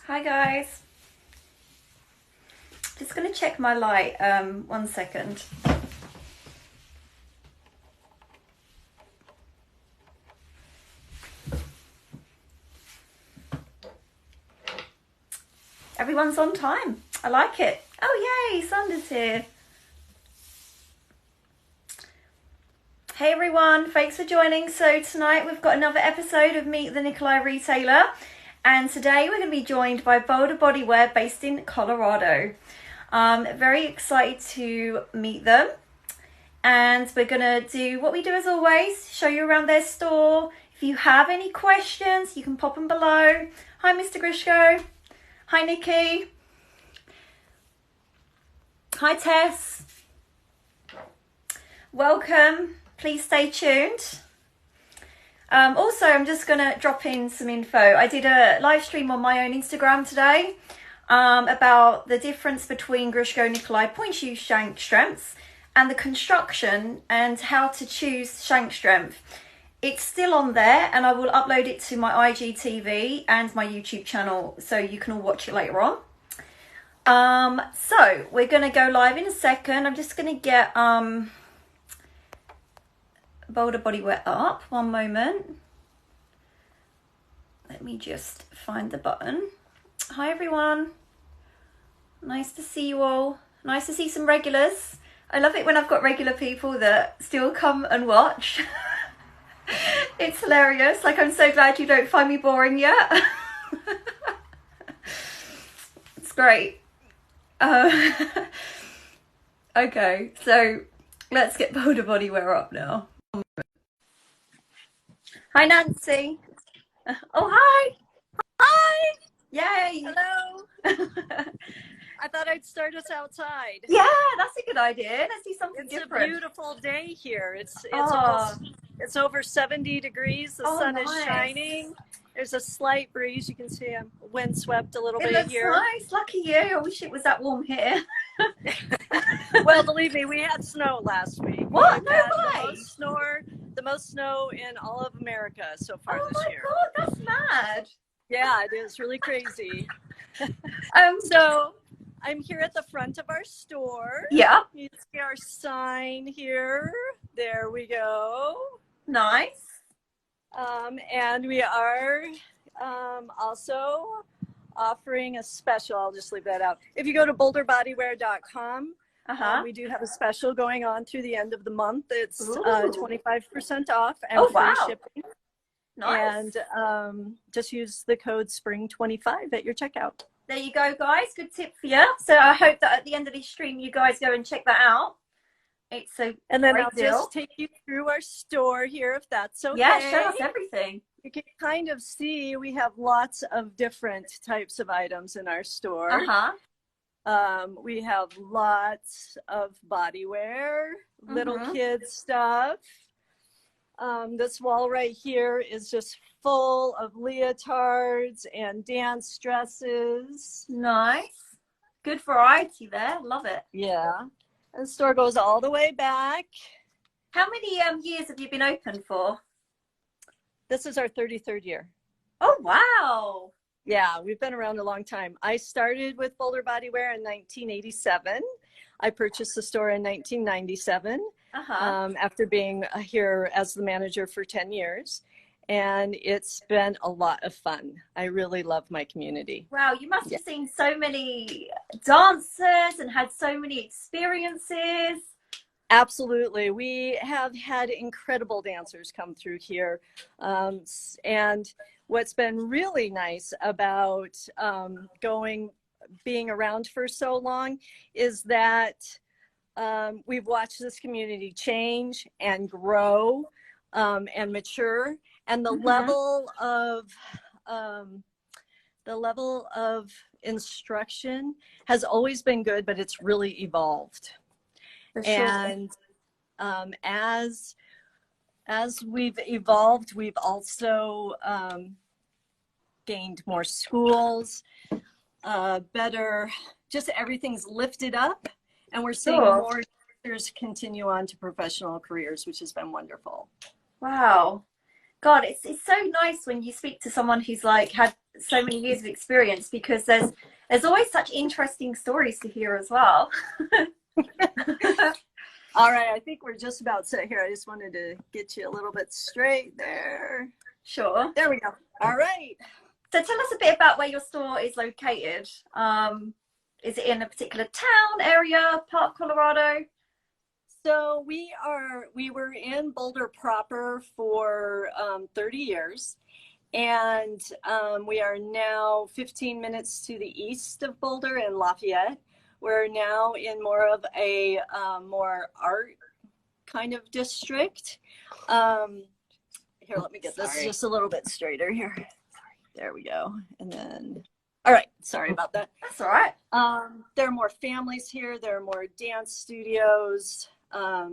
Hi guys. Just gonna check my light. 1 second. Everyone's on time. I like it. Oh yay, Sandra's here. Hey everyone, thanks for joining. So tonight we've got another episode of Meet the Nikolay Retailer. And today we're going to be joined by Boulder Body Wear based in Colorado. Very excited to meet them. And we're going to do what we do as always, show you around their store. If you have any questions, you can pop them below. Hi, Mr. Grishko. Hi, Nikki. Hi, Tess. Welcome. Please stay tuned. Also, I'm just going to drop in some info. I did a live stream on my own Instagram today about the difference between Grishko Nikolay point shoe shank strengths and the construction and how to choose shank strength. It's still on there and I will upload it to my IGTV and my YouTube channel so you can all watch it later on. So we're going to go live in a second. I'm just going to get Boulder Body Wear up. One moment. Let me just find the button. Hi everyone. Nice to see you all. Nice to see some regulars. I love it when I've got regular people that still come and watch. It's hilarious. Like, I'm so glad you don't find me boring yet. It's great. Okay, so let's get Boulder Body Wear up now. Hi, Nancy. Oh, hi. Hi. Yay. Hello. I thought I'd start us outside. Yeah, that's a good idea. Let's do something different. It's a beautiful day here. It's over 70 degrees. The sun is shining. There's a slight breeze. You can see I'm windswept a little bit here. It looks nice. Lucky you. I wish it was that warm here. Well, believe me, we had snow last week. What? No way. The most snow in all of America so far this year. Oh my God, that's mad. Yeah, it is really crazy. So I'm here at the front of our store. Yeah. You see our sign here. There we go. Nice. And we are also offering a special. I'll just leave that out. If you go to boulderbodywear.com, we do have a special going on through the end of the month. It's 25% off and free shipping. Nice. And just use the code SPRING25 at your checkout. There you go, guys. Good tip for you. So I hope that at the end of this stream, you guys go and check that out. It's a And then great I'll deal. just take you through our store here, if that's okay. Yeah, show us everything. You can kind of see we have lots of different types of items in our store. We have lots of body wear, little kid stuff. This wall right here is just full of leotards and dance dresses. Nice. Good variety there. Love it. Yeah. And the store goes all the way back. How many years have you been open for? This is our 33rd year. Oh, wow. Yeah, we've been around a long time. I started with Boulder Body Wear in 1987. I purchased the store in 1997 after being here as the manager for 10 years. And it's been a lot of fun. I really love my community. Wow, you must have seen so many dancers and had so many experiences. Absolutely. We have had incredible dancers come through here. And what's been really nice about being around for so long is that we've watched this community change and grow and mature. And the level of instruction has always been good, but it's really evolved. For sure. And as we've evolved, we've also gained more schools, better, just everything's lifted up, and we're seeing more teachers continue on to professional careers, which has been wonderful. Wow. God, it's so nice when you speak to someone who's like had so many years of experience, because there's always such interesting stories to hear as well. All right, I think we're just about set here. I just wanted to get you a little bit straight there. Sure. There we go. All right. So tell us a bit about where your store is located. Is it in a particular town, area, part of Colorado? So we were in Boulder proper for 30 years. And we are now 15 minutes to the east of Boulder in Lafayette. We're now in more of a more art kind of district. Here, let me get this just a little bit straighter here. There we go. And then, all right, sorry about that. That's all right. There are more families here. There are more dance studios.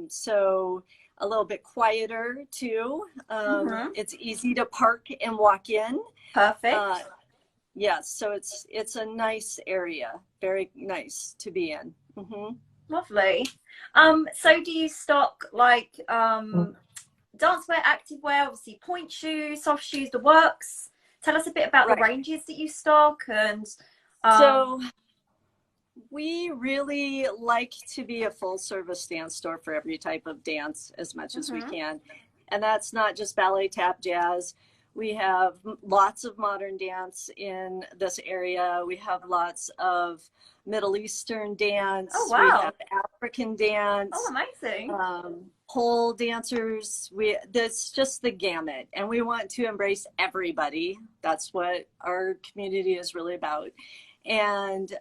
So a little bit quieter too. It's easy to park and walk in. Perfect. Yes, so it's a nice area, very nice to be in. Lovely. So do you stock like dance wear, active wear, obviously pointe shoes, soft shoes, the works? Tell us a bit about the ranges that you stock. And so we really like to be a full service dance store for every type of dance as much as we can. And that's not just ballet, tap, jazz. We have lots of modern dance in this area. We have lots of Middle Eastern dance. Oh, wow. We have African dance. Oh, amazing. Pole dancers. That's just the gamut. And we want to embrace everybody. That's what our community is really about. And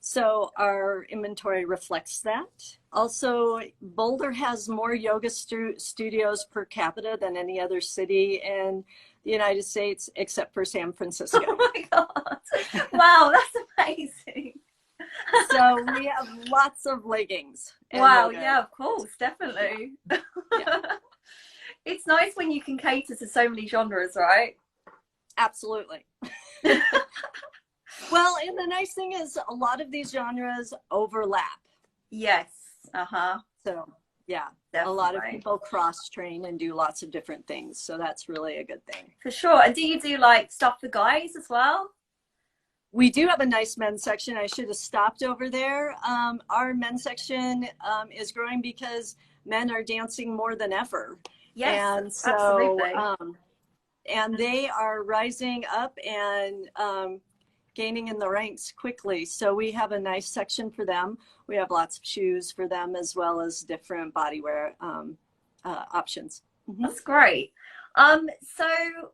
so our inventory reflects that. Also, Boulder has more yoga studios per capita than any other city in the United States, except for San Francisco. Oh my God. Wow, that's amazing. So we have lots of leggings. Wow, yoga. yeah, of course, definitely. Yeah. It's nice when you can cater to so many genres, right? Absolutely. Well, and the nice thing is a lot of these genres overlap. Yes. So yeah, definitely. A lot of people cross train and do lots of different things. So that's really a good thing. For sure. And do you do like stuff for guys as well? We do have a nice men's section. I should have stopped over there. Our men's section is growing because men are dancing more than ever. Yes, and so, absolutely. And they are rising up and gaining in the ranks quickly. So we have a nice section for them. We have lots of shoes for them as well as different body wear options. That's great. So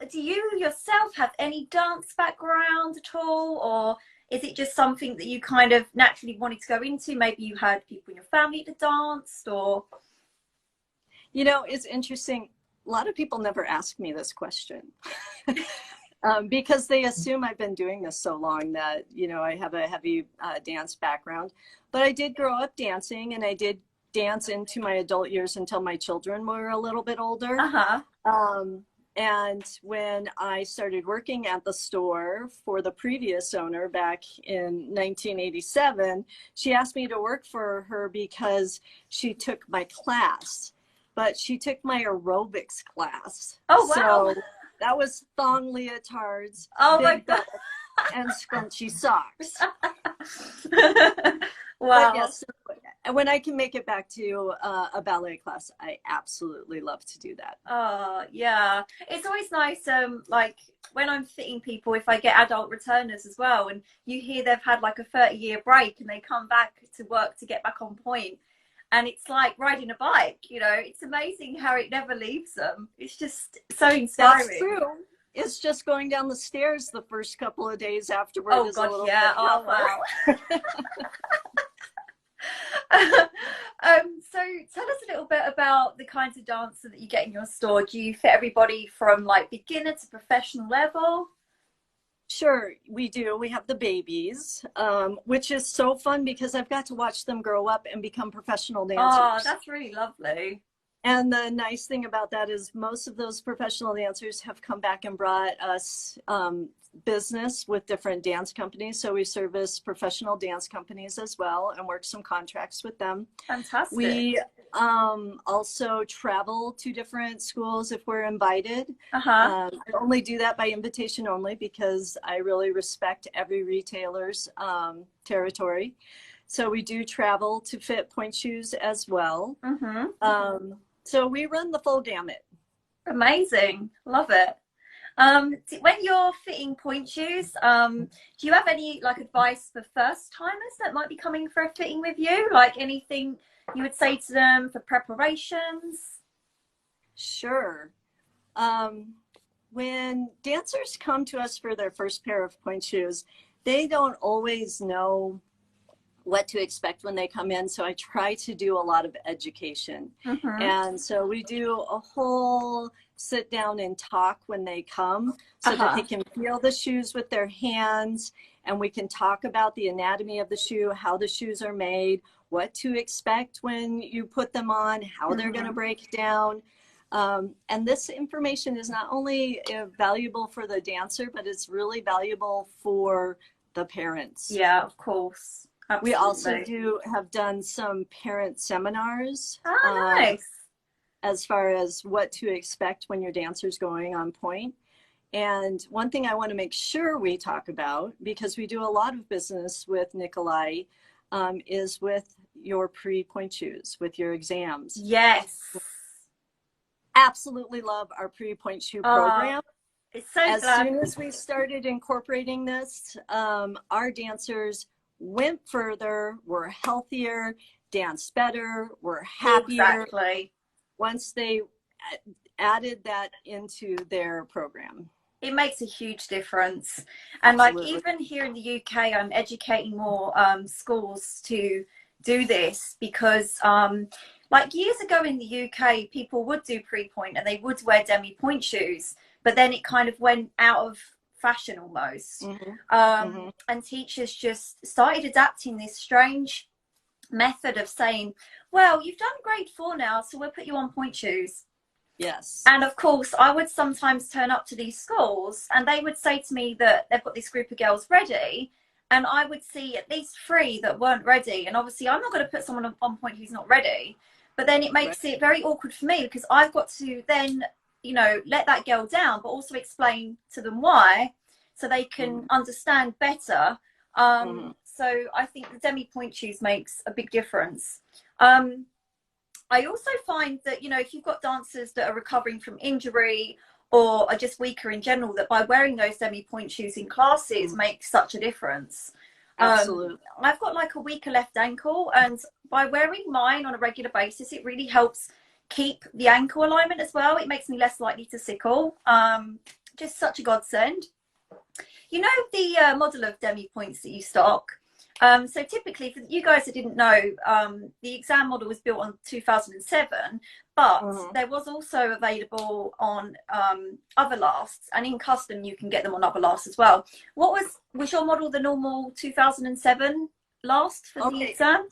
do you yourself have any dance background at all, or is it just something that you kind of naturally wanted to go into? Maybe you had people in your family that danced, or? You know, it's interesting. A lot of people never ask me this question. Because they assume I've been doing this so long that, you know, I have a heavy dance background. But I did grow up dancing, and I did dance into my adult years until my children were a little bit older. And when I started working at the store for the previous owner back in 1987, she asked me to work for her because she took my class. But she took my aerobics class. Oh, wow. So that was thong leotards, my God, and scrunchy socks. Wow. Yes, when I can make it back to a ballet class, I absolutely love to do that. Yeah. It's always nice, like when I'm fitting people, if I get adult returners as well, and you hear they've had like a 30-year break and they come back to work to get back on point. And it's like riding a bike, you know, it's amazing how it never leaves them. It's just so inspiring. That's true. It's just going down the stairs the first couple of days afterwards. Oh, God, yeah. Oh, wow. So tell us a little bit about the kinds of dancer that you get in your store. Do you fit everybody from like beginner to professional level? Sure, we do. We have the babies, which is so fun because I've got to watch them grow up and become professional dancers. Oh, that's really lovely. And the nice thing about that is most of those professional dancers have come back and brought us business with different dance companies. So we service professional dance companies as well and work some contracts with them. Fantastic. We also travel to different schools if we're invited. Uh-huh. I only do that by invitation only because I really respect every retailer's territory. So we do travel to fit pointe shoes as well. Mm-hmm. So we run the full gamut. Amazing. Love it. When you're fitting pointe shoes, do you have any like advice for first timers that might be coming for a fitting with you? Like anything you would say to them for preparations? Sure. When dancers come to us for their first pair of pointe shoes, they don't always know what to expect when they come in. So I try to do a lot of education. Mm-hmm. And so we do a whole sit down and talk when they come so that they can feel the shoes with their hands, and we can talk about the anatomy of the shoe, how the shoes are made, what to expect when you put them on, how they're going to break down. And this information is not only valuable for the dancer, but it's really valuable for the parents. Yeah, of course. Absolutely. We also have done some parent seminars. Oh, nice. As far as what to expect when your dancer's going on pointe. And one thing I want to make sure we talk about, because we do a lot of business with Nikolay, is with your pre-pointe shoes, with your exams. Yes. Absolutely love our pre-pointe shoe program. It's so As soon as we started incorporating this, our dancers went further, were healthier, danced better, were happier. Exactly. Once they added that into their program. It makes a huge difference. And Absolutely. Like even here in the UK, I'm educating more schools to do this because like years ago in the UK, people would do pre-pointe and they would wear Demi pointe shoes, but then it kind of went out of fashion almost. And teachers just started adapting this strange method of saying, well, you've done grade 4 now, so we'll put you on pointe shoes. Yes. And of course, I would sometimes turn up to these schools and they would say to me that they've got this group of girls ready, and I would see at least 3 that weren't ready. And obviously I'm not going to put someone on pointe who's not ready, but then it makes it very awkward for me because I've got to then, you know, let that girl down, but also explain to them why, so they can understand better. So I think the Demi pointe shoes makes a big difference. I also find that, you know, if you've got dancers that are recovering from injury or are just weaker in general, that by wearing those Demi pointe shoes in classes makes such a difference. Absolutely. I've got like a weaker left ankle, and by wearing mine on a regular basis, it really helps keep the ankle alignment as well. It makes me less likely to sickle. Just such a godsend. You know the model of Demi points that you stock? So typically, for you guys that didn't know, the exam model was built on 2007, but there was also available on other lasts, and in custom you can get them on other lasts as well. What was your model the normal 2007 last for the exam?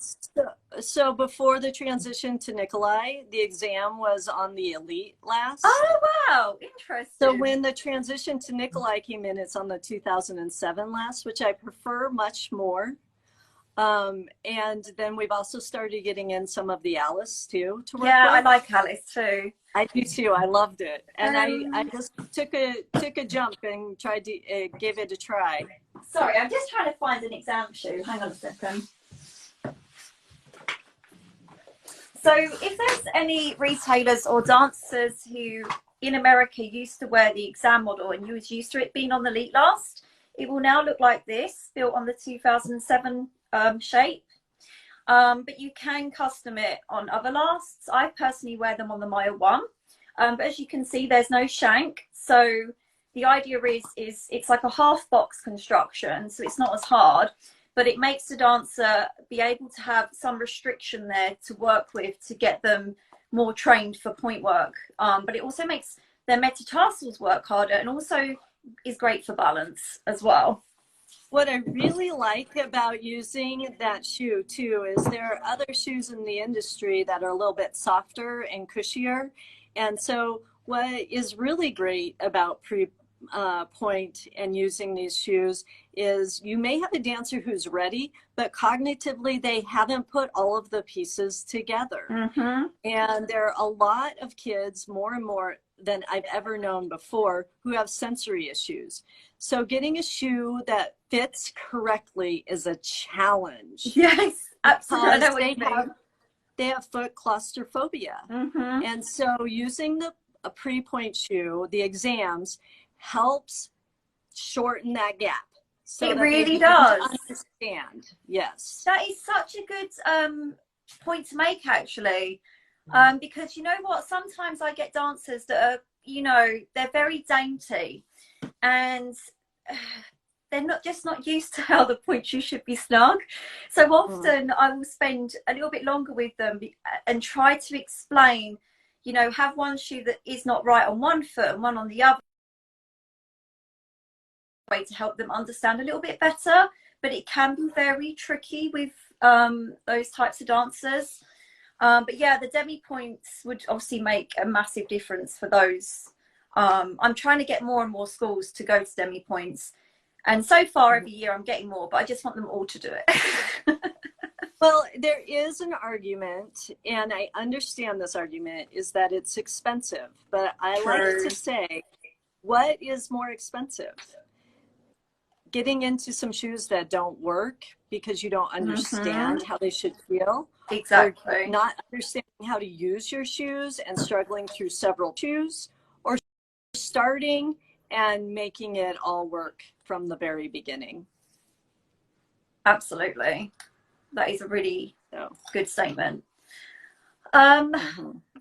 So before the transition to Nikolay, the exam was on the elite last. Oh wow, interesting. So when the transition to Nikolay came in, it's on the 2007 last, which I prefer much more. And then we've also started getting in some of the Alice too to work with. I like Alice too. I do too. I loved it, and I just took a jump and tried to give it a try. Sorry, I'm just trying to find an exam shoe. Hang on a second. So if there's any retailers or dancers who in America used to wear the exam model and you was used to it being on the elite last, it will now look like this, built on the 2007 shape. But you can custom it on other lasts. I personally wear them on the Maya 1. But as you can see, there's no shank. So the idea is it's like a half box construction, so it's not as hard, but it makes the dancer be able to have some restriction there to work with to get them more trained for pointe work. But it also makes their metatarsals work harder, and also is great for balance as well. What I really like about using that shoe too is there are other shoes in the industry that are a little bit softer and cushier. And so what is really great about point in using these shoes is you may have a dancer who's ready, but cognitively they haven't put all of the pieces together. Mm-hmm. And there are a lot of kids, more and more than I've ever known before, who have sensory issues. So getting a shoe that fits correctly is a challenge. Yes, absolutely. I know what you mean. They have foot claustrophobia. Mm-hmm. And so using a pre-point shoe, the exams, helps shorten that gap. So it that really they does. Understand. Yes. That is such a good point to make, actually. Because you know what? Sometimes I get dancers that are, you know, they're very dainty and they're not used to how the point shoe should be snug. So often I will spend a little bit longer with them and try to explain, you know, have one shoe that is not right on one foot and one on the other, way to help them understand a little bit better. But it can be very tricky with those types of dancers. But yeah, the Demi points would obviously make a massive difference for those. I'm trying to get more and more schools to go to Demi points. And so far every year I'm getting more, but I just want them all to do it. Well, there is an argument, and I understand this argument, is that it's expensive. But I like to say, what is more expensive? Getting into some shoes that don't work because you don't understand how they should feel. Exactly. Or not understanding how to use your shoes and struggling through several shoes, or starting and making it all work from the very beginning. Absolutely. That is a really good statement. Do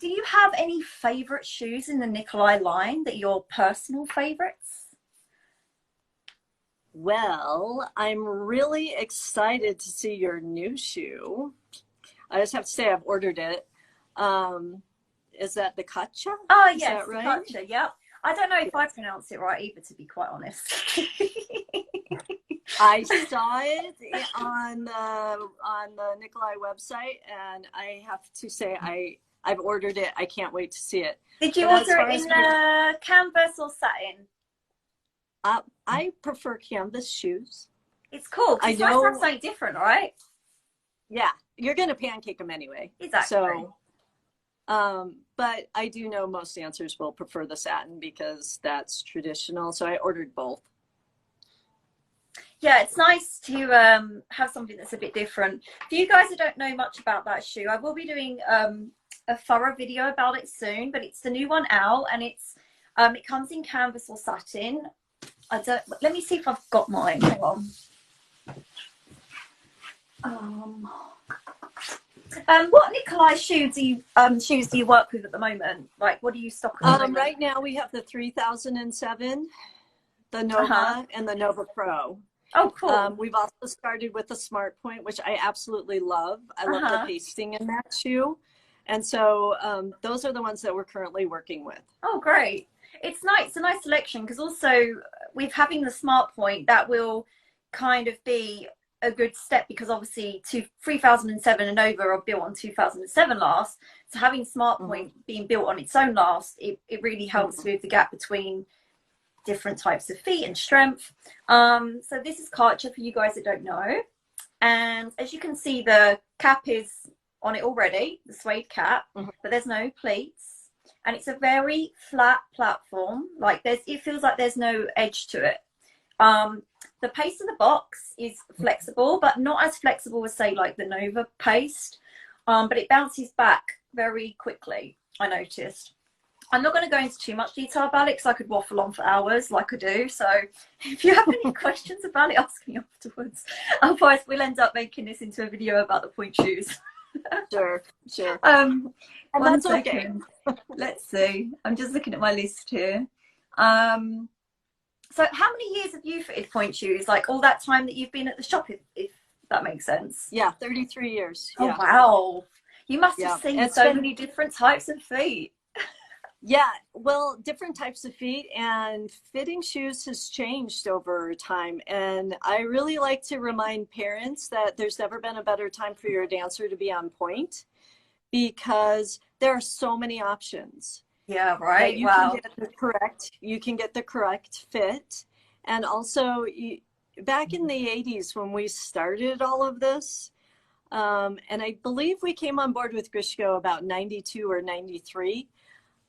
you have any favorite shoes in the Nikolay line that are your personal favorites? Well, I'm really excited to see your new shoe. I just have to say I've ordered it. Is that the Katja? Oh, yes, right? Katja, yep. I don't know if I pronounce it right either, to be quite honest. I saw it on the Nikolay website, and I have to say I've ordered it. I can't wait to see it. Did you order it in canvas or satin? I prefer canvas shoes. It's cool. I know. It's something different, right? Yeah, you're going to pancake them anyway. Exactly. So, but I do know most dancers will prefer the satin because that's traditional. So I ordered both. Yeah, it's nice to have something that's a bit different. For you guys who don't know much about that shoe, I will be doing a thorough video about it soon. But it's the new one out, and it's it comes in canvas or satin. Let me see if I've got mine. Hang on. What Nikolay shoes do you work with at the moment? Like, what do you stock at the moment? Right now we have the 3007, the Nova, and the Nova Pro. Oh, cool. We've also started with the Smart Point, which I absolutely love. I love the pasting in that shoe. And so those are the ones that we're currently working with. Oh, great. It's nice. It's a nice selection because also with having the Smart Point, that will kind of be a good step because obviously 3007 and Nova are built on 2007 last. So having Smart Point being built on its own last, it really helps with the gap between different types of feet and strength. So this is Katja for you guys that don't know. And as you can see, the cap is on it already, the suede cap, but there's no pleats. And it's a very flat platform. Like it feels like there's no edge to it. The paste in the box is flexible, but not as flexible as say like the Nova paste. But it bounces back very quickly, I noticed. I'm not going to go into too much detail about it because I could waffle on for hours like I do. So if you have any questions about it, ask me afterwards. Otherwise, we'll end up making this into a video about the point shoes. Sure. And that's okay. Let's see. I'm just looking at my list here. So how many years have you fitted point shoes? Like all that time that you've been at the shop, if that makes sense? Yeah, 33 years. Oh, yeah. Wow. You must have seen so many different types of feet. Yeah, well, different types of feet, and fitting shoes has changed over time. And I really like to remind parents that there's never been a better time for your dancer to be on point because there are so many options. Yeah, that right. you can Wow. get the correct fit. And also, back in the 80s when we started all of this, and I believe we came on board with Grishko about 92 or 93.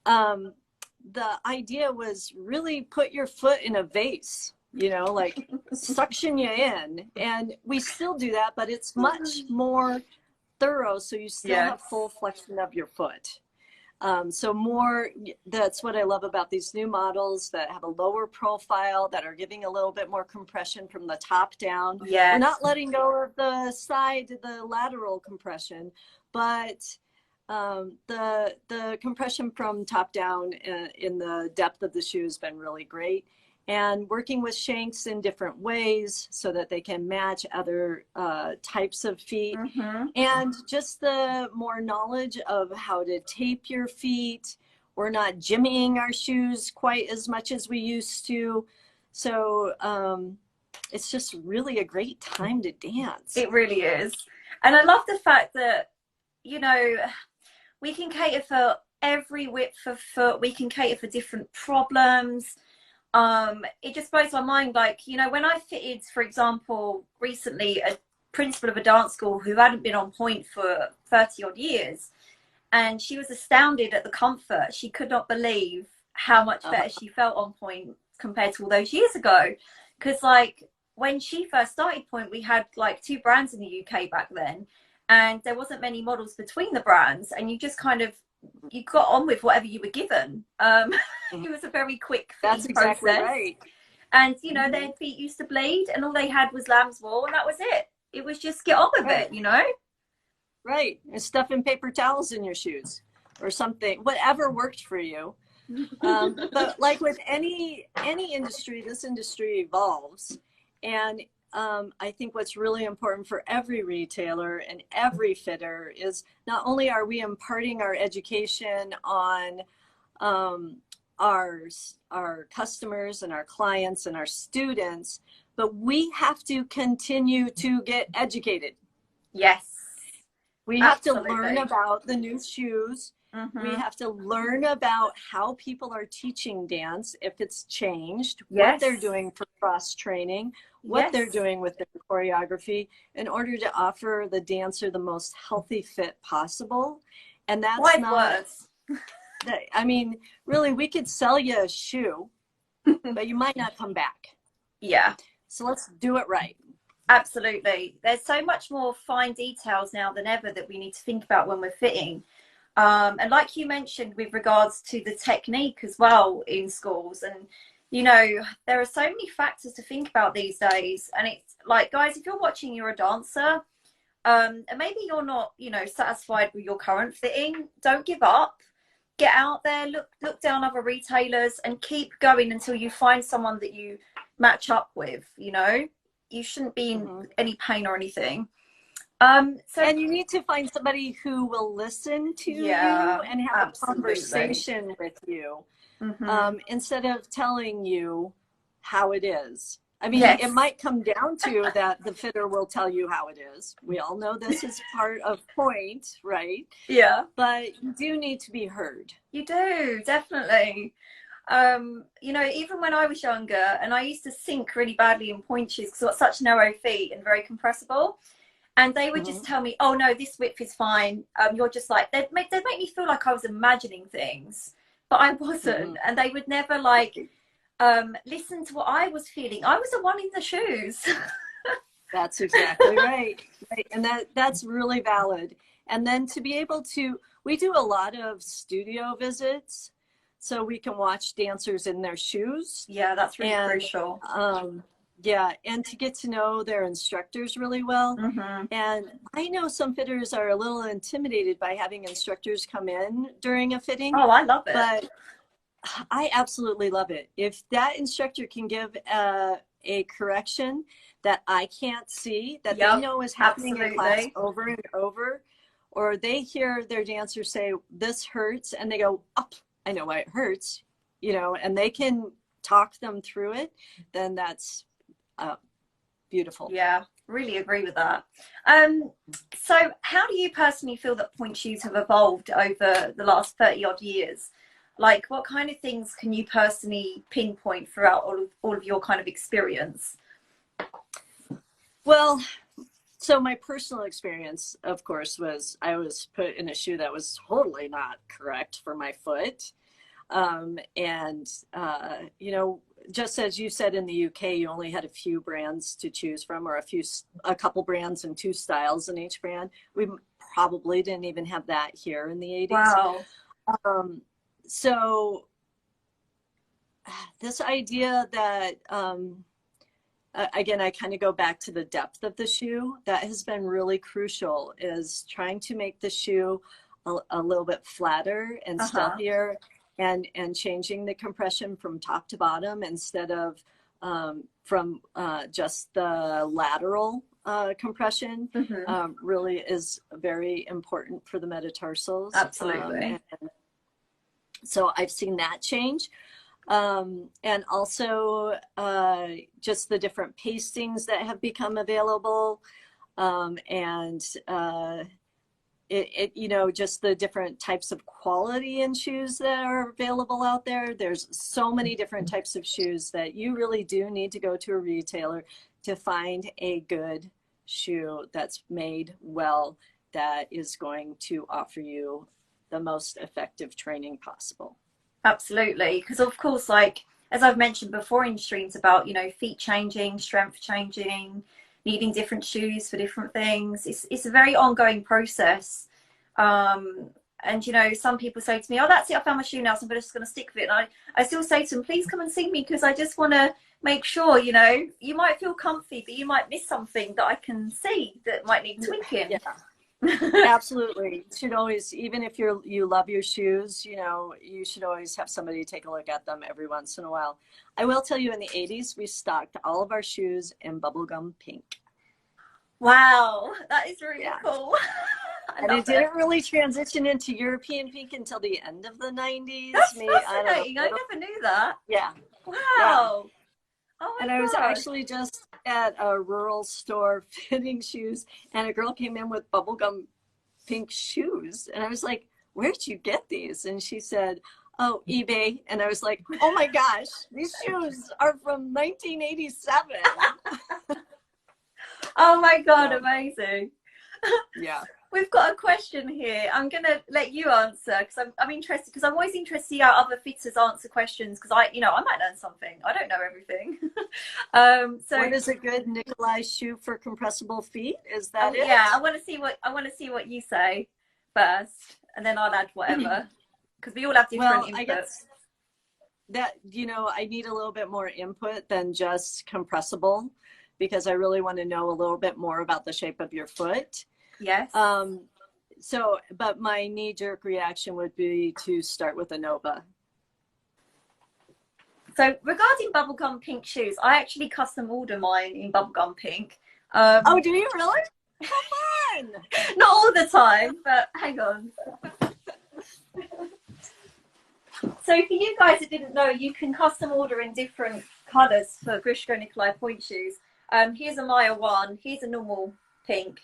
The idea was really put your foot in a vase, like suction you in. And we still do that, but it's much more thorough, so you still Yes. have full flexion of your foot. That's what I love about these new models that have a lower profile, that are giving a little bit more compression from the top down. Yes. We're not letting go of the side, the lateral compression, but the compression from top down in the depth of the shoe has been really great. And working with shanks in different ways so that they can match other types of feet. Mm-hmm. And just the more knowledge of how to tape your feet. We're not jimmying our shoes quite as much as we used to. So it's just really a great time to dance. It really is. And I love the fact that, we can cater for every width of foot. We can cater for different problems. It just blows my mind. Like, when I fitted, for example, recently a principal of a dance school who hadn't been on point for 30 odd years, and she was astounded at the comfort. She could not believe how much better she felt on point compared to all those years ago. Because like when she first started point, we had like 2 brands in the UK back then, and there wasn't many models between the brands, and you just kind of, you got on with whatever you were given. It was a very quick That's exactly process. Right. And their feet used to bleed, and all they had was lamb's wool, and that was it. It was just get on with it, Right. And stuffing paper towels in your shoes or something, whatever worked for you. But like with any industry, this industry evolves. And I think what's really important for every retailer and every fitter is not only are we imparting our education on our customers and our clients and our students, but we have to continue to get educated. Yes. We have to learn about the new shoes. Mm-hmm. We have to learn about how people are teaching dance, if it's changed, what they're doing for cross training, what they're doing with their choreography, in order to offer the dancer the most healthy fit possible. And that's I mean, really, we could sell you a shoe, but you might not come back. Yeah. So let's do it right. Absolutely. There's so much more fine details now than ever that we need to think about when we're fitting. And like you mentioned with regards to the technique as well in schools, and there are so many factors to think about these days. And it's like, guys, if you're watching, you're a dancer, and maybe you're not satisfied with your current fitting, don't give up. Get out there, look down other retailers, and keep going until you find someone that you match up with. You shouldn't be in any pain or anything. And you need to find somebody who will listen to you and have a conversation with you, instead of telling you how it is. I mean, it might come down to that the fitter will tell you how it is. We all know this is part of point, right? Yeah. But you do need to be heard. You do, definitely. Even when I was younger, and I used to sink really badly in point shoes because I've got such narrow feet and very compressible. And they would just tell me, oh no, this width is fine. You're just like, they'd make me feel like I was imagining things, but I wasn't. And they would never listen to what I was feeling. I was the one in the shoes. That's exactly right. And that's really valid. And then to be able to, we do a lot of studio visits so we can watch dancers in their shoes. Yeah, that's really crucial. And to get to know their instructors really well. And I know some fitters are a little intimidated by having instructors come in during a fitting. Oh, I love it. But I absolutely love it. If that instructor can give a correction that I can't see, that they know is happening in class over and over, or they hear their dancer say, this hurts, and they go, oh, I know why it hurts, and they can talk them through it, then that's beautiful. Yeah, really agree with that. So how do you personally feel that point shoes have evolved over the last 30 odd years? Like, what kind of things can you personally pinpoint throughout all of your kind of experience? Well, so my personal experience, of course, was I was put in a shoe that was totally not correct for my foot. You know, just as you said, in the UK, you only had a few brands to choose from, or a couple brands and 2 styles in each brand. We probably didn't even have that here in the 80s. Wow. So this idea that, again, I kind of go back to the depth of the shoe. That has been really crucial, is trying to make the shoe a little bit flatter and stealthier, and changing the compression from top to bottom instead of from just the lateral compression. Really is very important for the metatarsals. Absolutely. So I've seen that change. And also just the different pastings that have become available, you know, just the different types of quality in shoes that are available out there. There's so many different types of shoes that you really do need to go to a retailer to find a good shoe that's made well, that is going to offer you the most effective training possible. Absolutely, because of course, like as I've mentioned before in streams about, you know, feet changing, strength changing, needing different shoes for different things. It's a very ongoing process. And you know, some people say to me, "Oh, that's it, I found my shoe now, so I'm just going to stick with it." And I still say to them, "Please come and see me, because I just want to make sure, you know, you might feel comfy, but you might miss something that I can see that might need tweaking." Yeah. Absolutely. You should always, even if you love your shoes, you know, you should always have somebody take a look at them every once in a while. I will tell you, in the 80s, we stocked all of our shoes in bubblegum pink. Wow, that is really cool. And it didn't really transition into European pink until the end of the 90s. That's fascinating. I never knew that. Yeah. Wow. Yeah. Oh my God. I was actually just at a rural store fitting shoes, and a girl came in with bubblegum pink shoes. And I was like, "Where'd you get these?" And she said, "Oh, eBay." And I was like, "Oh my gosh, these shoes are from 1987. Oh my God, amazing. Yeah. We've got a question here. I'm going to let you answer, because I'm interested, because I'm always interested to see how other fitters answer questions, because I might learn something. I don't know everything. So what is a good Nikolay shoe for compressible feet? Is that it? Yeah, I want to see what you say first, and then I'll add whatever, because we all have different inputs. I guess that, you know, I need a little bit more input than just compressible, because I really want to know a little bit more about the shape of your foot. Yes. So, but my knee-jerk reaction would be to start with a Nova. So regarding bubblegum pink shoes, I actually custom order mine in bubblegum pink. Oh, do you really? How fun! Not all the time, but hang on. So for you guys that didn't know, you can custom order in different colours for Grishko Nikolay pointe shoes. Here's a Maya 1, here's a normal pink,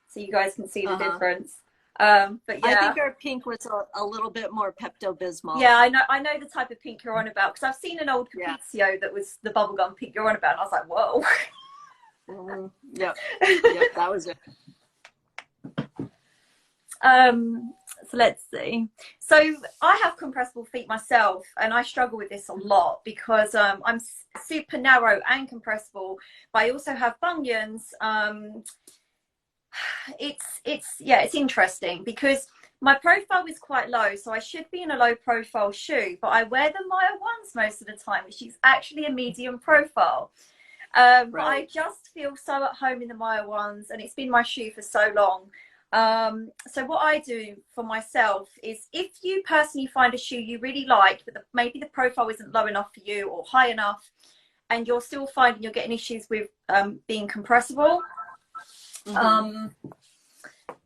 so you guys can see the difference. But yeah, I think our pink was a little bit more Pepto-Bismol. Yeah, I know the type of pink you're on about, because I've seen an old Capizio that was the bubblegum pink you're on about, and I was like, whoa. Yep, that was it. So let's see. So I have compressible feet myself, and I struggle with this a lot, because I'm super narrow and compressible, but I also have bunions. It's interesting, because my profile is quite low, so I should be in a low profile shoe, but I wear the Maya 1s most of the time, which is actually a medium profile. But I just feel so at home in the Maya 1s, and it's been my shoe for so long. So what I do for myself is, if you personally find a shoe you really like, but maybe the profile isn't low enough for you or high enough, and you're still finding you're getting issues with being compressible,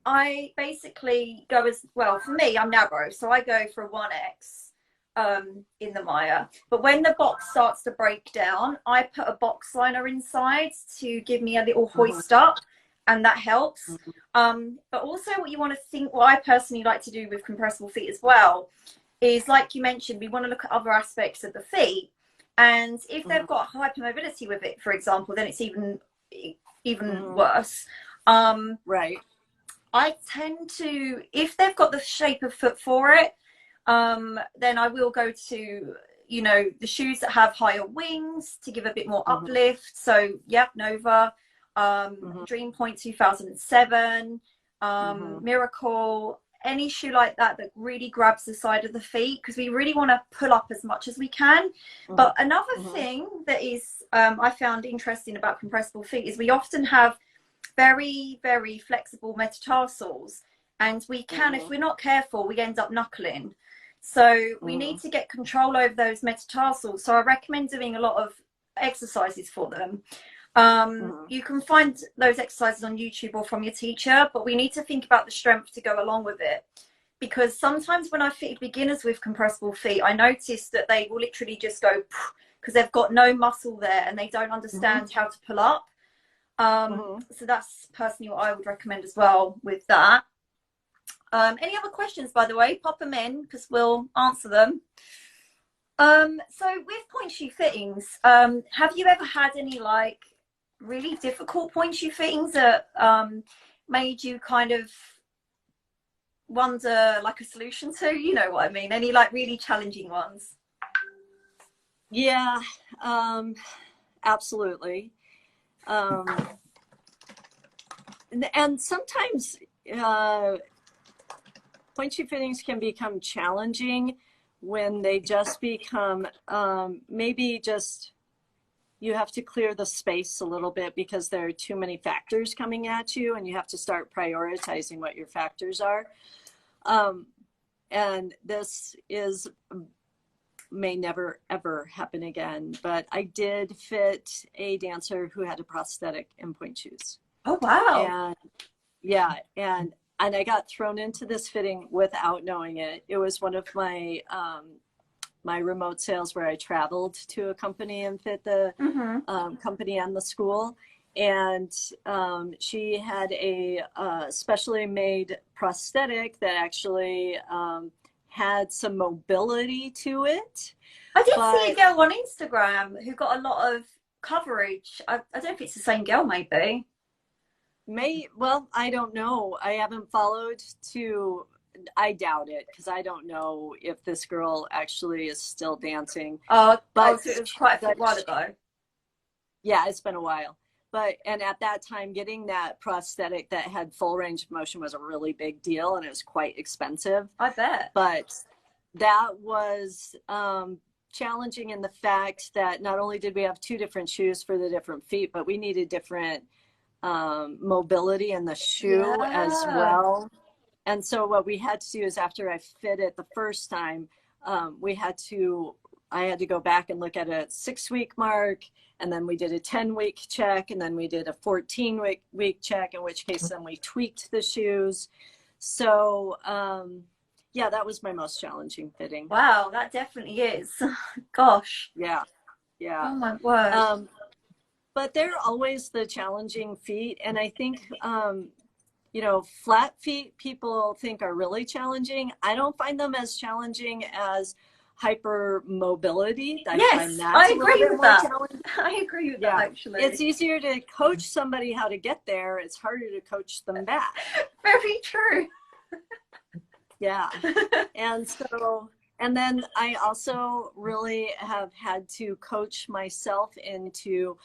I basically go as well. For me, I'm narrow, so I go for a 1X in the Maya. But when the box starts to break down, I put a box liner inside to give me a little hoist up, and that helps. But also, what I personally like to do with compressible feet as well, is, like you mentioned, we want to look at other aspects of the feet. And if they've got hypermobility with it, for example, then it's even worse. Right. I tend to, if they've got the shape of foot for it, then I will go to, you know, the shoes that have higher wings to give a bit more uplift. So, yep, Nova, Dream Point 2007, Miracle, any shoe like that that really grabs the side of the feet, because we really want to pull up as much as we can. But another thing that is I found interesting about compressible feet is we often have very, very flexible metatarsals, and we can, if we're not careful, we end up knuckling. So we need to get control over those metatarsals. So I recommend doing a lot of exercises for them. You can find those exercises on YouTube or from your teacher, but we need to think about the strength to go along with it. Because sometimes when I fitted beginners with compressible feet, I noticed that they will literally just go, because they've got no muscle there and they don't understand how to pull up. So that's personally what I would recommend as well with that. Any other questions, by the way, pop them in because we'll answer them. So with point shoe fittings, have you ever had any like really difficult point shoe fittings that made you kind of wonder like a solution to, you know what I mean? Any like really challenging ones? Yeah, absolutely. And sometimes point shoe fittings can become challenging when they just become maybe just you have to clear the space a little bit because there are too many factors coming at you, and you have to start prioritizing what your factors are. And this may never ever happen again, but I did fit a dancer who had a prosthetic in point shoes. Oh wow. And yeah, and I got thrown into this fitting without knowing it. It was one of my my remote sales where I traveled to a company and fit the company and the school. And she had a specially made prosthetic that actually had some mobility to it. I did see a girl on Instagram who got a lot of coverage. I don't know if it's the same girl, maybe. Well, I don't know. I haven't followed to, I doubt it, because I don't know if this girl actually is still dancing. But so it was quite a while ago. Yeah, it's been a while. And at that time, getting that prosthetic that had full range of motion was a really big deal, and it was quite expensive. I bet. But that was challenging in the fact that not only did we have two different shoes for the different feet, but we needed different mobility in the shoe as well. And so what we had to do is, after I fit it the first time, I had to go back and look at a 6-week mark, and then we did a 10-week check, and then we did a 14-week check, in which case then we tweaked the shoes. So yeah, that was my most challenging fitting. Wow, that definitely is. Gosh. Yeah. Oh my word. But they're always the challenging feet. And I think, flat feet people think are really challenging. I don't find them as challenging as hypermobility. Yes, I agree with that. I agree with that, actually. It's easier to coach somebody how to get there. It's harder to coach them back. Very true. Yeah. And then I also really have had to coach myself into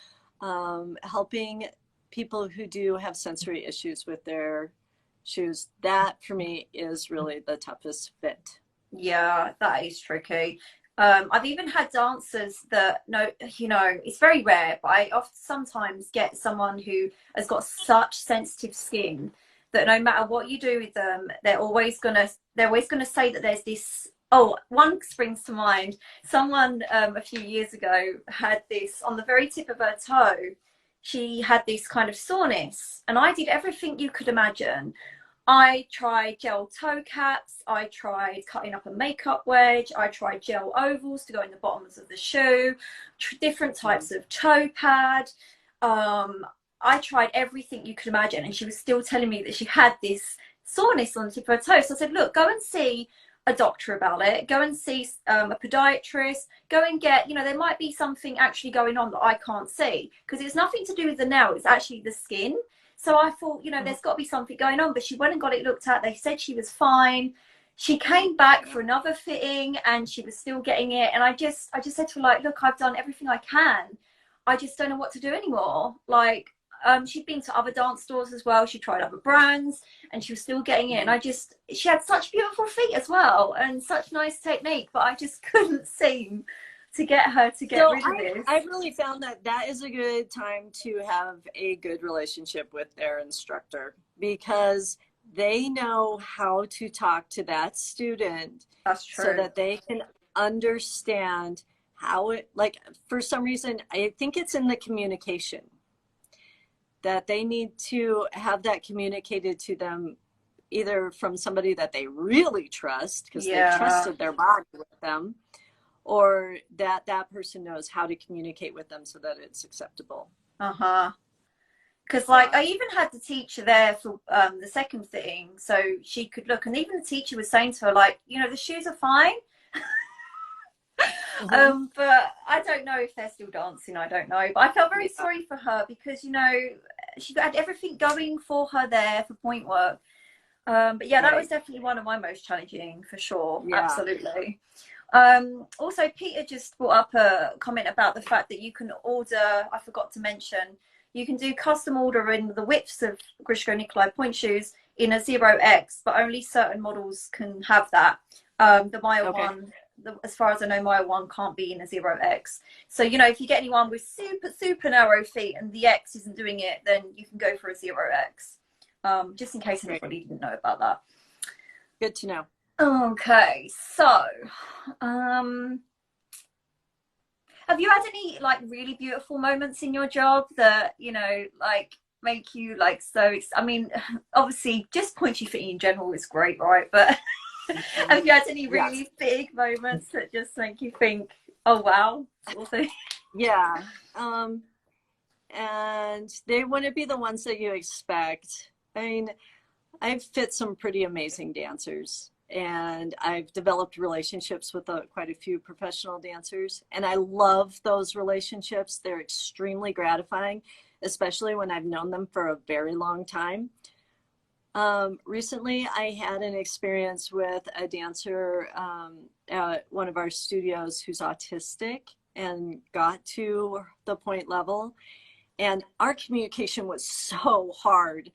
helping people who do have sensory issues with their shoes. That for me is really the toughest fit. Yeah, that is tricky. I've even had dancers that it's very rare, but I often sometimes get someone who has got such sensitive skin that no matter what you do with them, they're always gonna say that there's this. Oh, one springs to mind. Someone a few years ago had this on the very tip of her toe. She had this kind of soreness, and I did everything you could imagine. I tried gel toe caps. I tried cutting up a makeup wedge. I tried gel ovals to go in the bottoms of the shoe, different types of toe pad. I tried everything you could imagine, and she was still telling me that she had this soreness on the tip of her toe. So I said, look, go and see a doctor about it, go and see a podiatrist, go and get, there might be something actually going on that I can't see, because it's nothing to do with the nail, it's actually the skin. So I thought, there's got to be something going on, but she went and got it looked at. They said she was fine. She came back for another fitting and she was still getting it. And I just said to her, like, look, I've done everything I can. I just don't know what to do anymore. Like, she'd been to other dance stores as well. She tried other brands and she was still getting it. And she had such beautiful feet as well and such nice technique, but I just couldn't seem to get her to get rid of this. I really found that is a good time to have a good relationship with their instructor, because they know how to talk to that student. That's true. So that they can understand how it, like, for some reason, I think it's in the communication that they need to have that communicated to them, either from somebody that they really trust because they trusted their body with them, or that person knows how to communicate with them so that it's acceptable. Because I even had the teacher there for the second fitting, so she could look, and even the teacher was saying to her, like, the shoes are fine. But I don't know if they're still dancing, I don't know, but I felt very sorry for her, because she had everything going for her there for point work. But that was definitely one of my most challenging, for sure. Absolutely. Also, Peter just brought up a comment about the fact that you can order, I forgot to mention, you can do custom ordering the widths of Grishko Nikolay point shoes in a 0X, but only certain models can have that. The Maya one, as far as I know, Maya one can't be in a 0X. So, if you get anyone with super narrow feet and the X isn't doing it, then you can go for a 0X. Just in case anybody didn't know about that. Good to know. Okay, so have you had any like really beautiful moments in your job that like make you like I mean, obviously just pointy fitting in general is great, right? But have you had any really big moments that just make you think, oh wow, sort of thing? Yeah. And they wouldn't be the ones that you expect. I mean, I've fit some pretty amazing dancers, and I've developed relationships with quite a few professional dancers, and I love those relationships. They're extremely gratifying, especially when I've known them for a very long time. Recently, I had an experience with a dancer at one of our studios who's autistic and got to the point level, and our communication was so hard.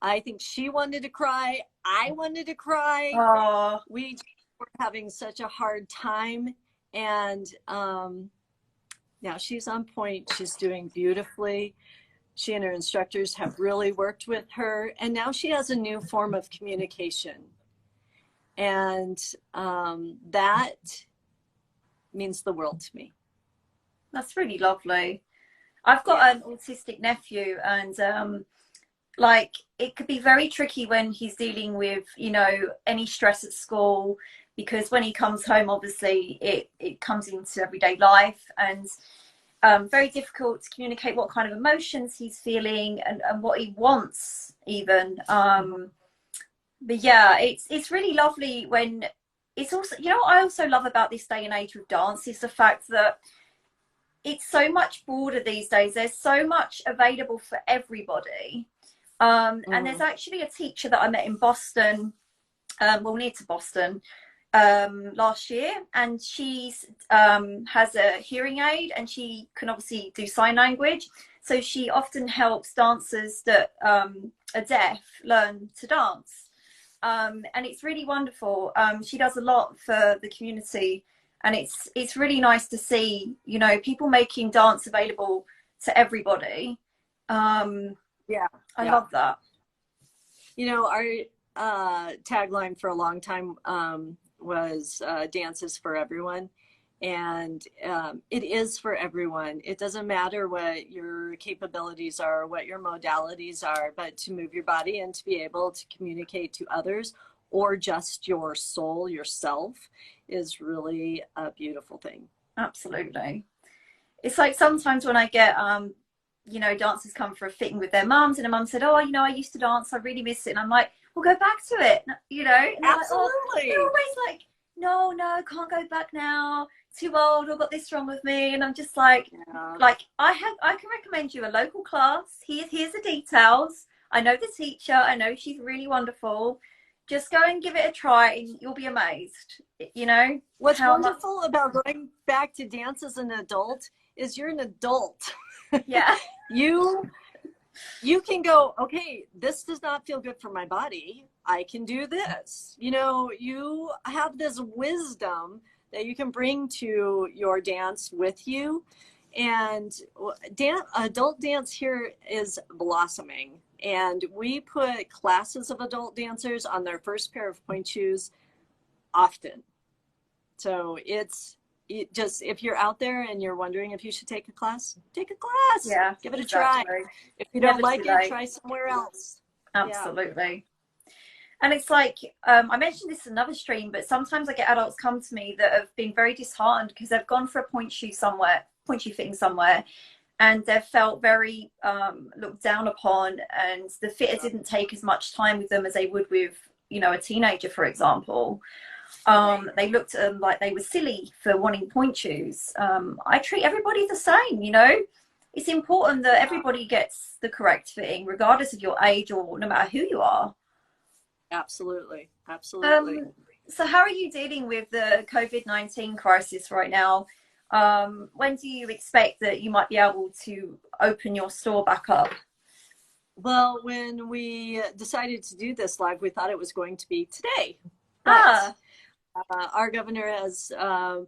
I think she wanted to cry. I wanted to cry. We were having such a hard time. And now she's on point. She's doing beautifully. She and her instructors have really worked with her. And now she has a new form of communication. And that means the world to me. That's really lovely. I've got an autistic nephew, and like it could be very tricky when he's dealing with any stress at school, because when he comes home, obviously it comes into everyday life, and very difficult to communicate what kind of emotions he's feeling and what he wants even. But yeah, it's really lovely when it's also, what I also love about this day and age with dance is the fact that it's so much broader these days. There's so much available for everybody. And there's actually a teacher that I met in Boston, near to Boston, last year, and she's has a hearing aid, and she can obviously do sign language. So she often helps dancers that are deaf learn to dance. And it's really wonderful. She does a lot for the community, and it's really nice to see, people making dance available to everybody. I love that. Our tagline for a long time was dance is for everyone. And it is for everyone. It doesn't matter what your capabilities are, what your modalities are, but to move your body and to be able to communicate to others, or just your soul, yourself, is really a beautiful thing. Absolutely. It's like sometimes when I get dancers come for a fitting with their mums, and a mum said, oh, I used to dance, I really miss it, and I'm like, well, go back to it, and absolutely. they're always like, no, I can't go back now. Too old. I've got this wrong with me. And I'm just like, Yeah. I can recommend you a local class. Here's the details. I know the teacher. I know she's really wonderful. Just go and give it a try and you'll be amazed. You know, What's how much. wonderful about going back to dance as an adult is you're an adult. Yeah. You can go, okay, this does not feel good for my body. I can do this. You know, you have this wisdom that you can bring to your dance with you. And adult dance here is blossoming. And we put classes of adult dancers on their first pair of pointe shoes often. So if you're out there and you're wondering if you should take a class, take a class. Yeah, give it a try. If you don't like it, try somewhere else. Absolutely. Yeah. And it's like, I mentioned this in another stream, but sometimes I get adults come to me that have been very disheartened because they've gone for a pointe shoe fitting somewhere, and they've felt very looked down upon, and the fitter didn't take as much time with them as they would with, you know, a teenager, for example. They looked at them like they were silly for wanting pointe shoes. I treat everybody the same, you know. It's important that everybody gets the correct fitting, regardless of your age or no matter who you are. Absolutely. So how are you dealing with the COVID-19 crisis right now? When do you expect that you might be able to open your store back up? Well, when we decided to do this live, we thought it was going to be today. But our governor has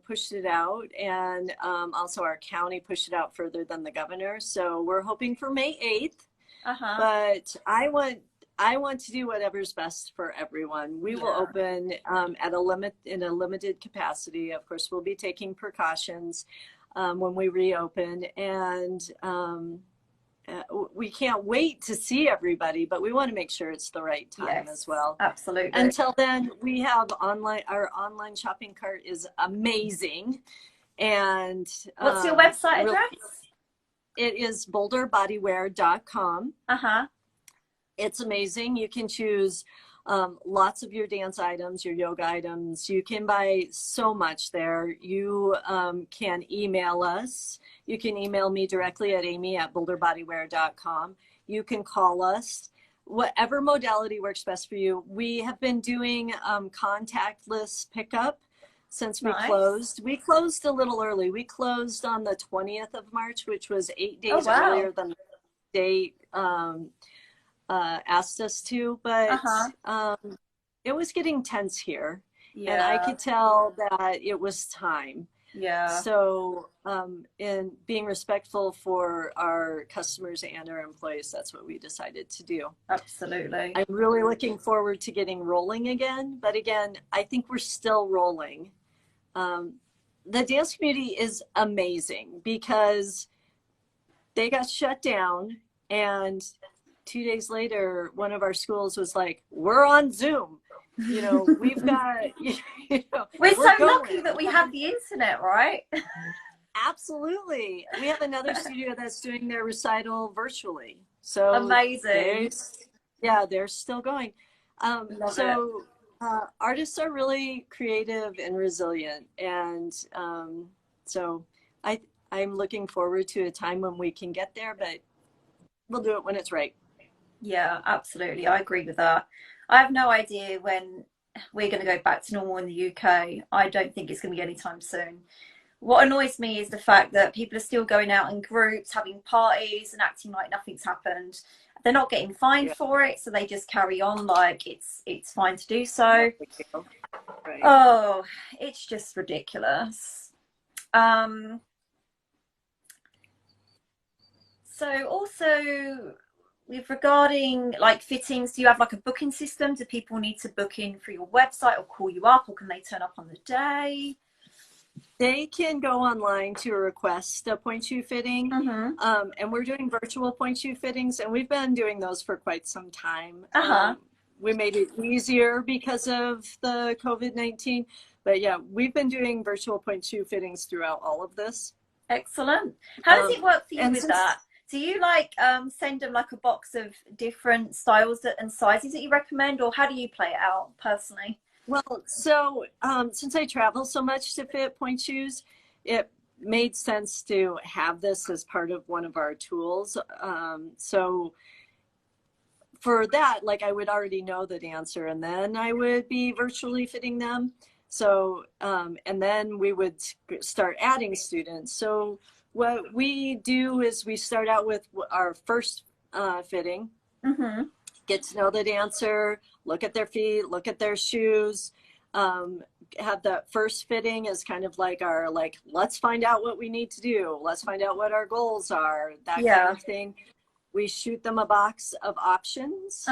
pushed it out, and also our county pushed it out further than the governor. So we're hoping for May 8th. But I want to do whatever's best for everyone. We will open in a limited capacity. Of course, we'll be taking precautions when we reopen, and we can't wait to see everybody, but we want to make sure it's the right time as well. Absolutely. Until then, we have our online shopping cart is amazing. And what's your website address? It is boulderbodywear.com. It's amazing. You can choose lots of your dance items, your yoga items. You can buy so much there. You can email us. You can email me directly at amy@boulderbodywear.com. You can call us. Whatever modality works best for you. We have been doing contactless pickup since we closed. We closed a little early. We closed on the 20th of March, which was 8 days earlier than the date asked us to, but it was getting tense here, and I could tell that it was time. So in being respectful for our customers and our employees, that's what we decided to do. Absolutely. I'm really looking forward to getting rolling again, but again, I think we're still rolling. The dance community is amazing because they got shut down, and 2 days later, one of our schools was like, we're on Zoom. You know, we've got, we're so lucky that we have the internet, right? Absolutely. We have another studio that's doing their recital virtually. So amazing. They're still going. Artists are really creative and resilient. And so I'm looking forward to a time when we can get there, but we'll do it when it's right. Yeah, absolutely. I agree with that. I have no idea when we're going to go back to normal in the UK. I don't think it's going to be anytime soon. What annoys me is the fact that people are still going out in groups, having parties and acting like nothing's happened. They're not getting fined for it, so they just carry on like it's fine to do so. Right. Oh, it's just ridiculous. So also, with regarding like fittings, do you have like a booking system? Do people need to book in for your website or call you up, or can they turn up on the day? They can go online to request a pointe shoe fitting, and we're doing virtual pointe shoe fittings, and we've been doing those for quite some time. We made it easier because of the COVID-19, but yeah, we've been doing virtual pointe shoe fittings throughout all of this. Excellent. How does it work for you with that? Do you like send them like a box of different styles and sizes that you recommend, or how do you play it out personally? Well, so since I travel so much to fit point shoes, it made sense to have this as part of one of our tools. So for that, like I would already know the dancer, and then I would be virtually fitting them. So, and then we would start adding students. So what we do is we start out with our first fitting, get to know the dancer, look at their feet, look at their shoes, have that first fitting as kind of like our, like, let's find out what we need to do. Let's find out what our goals are, that kind of thing. We shoot them a box of options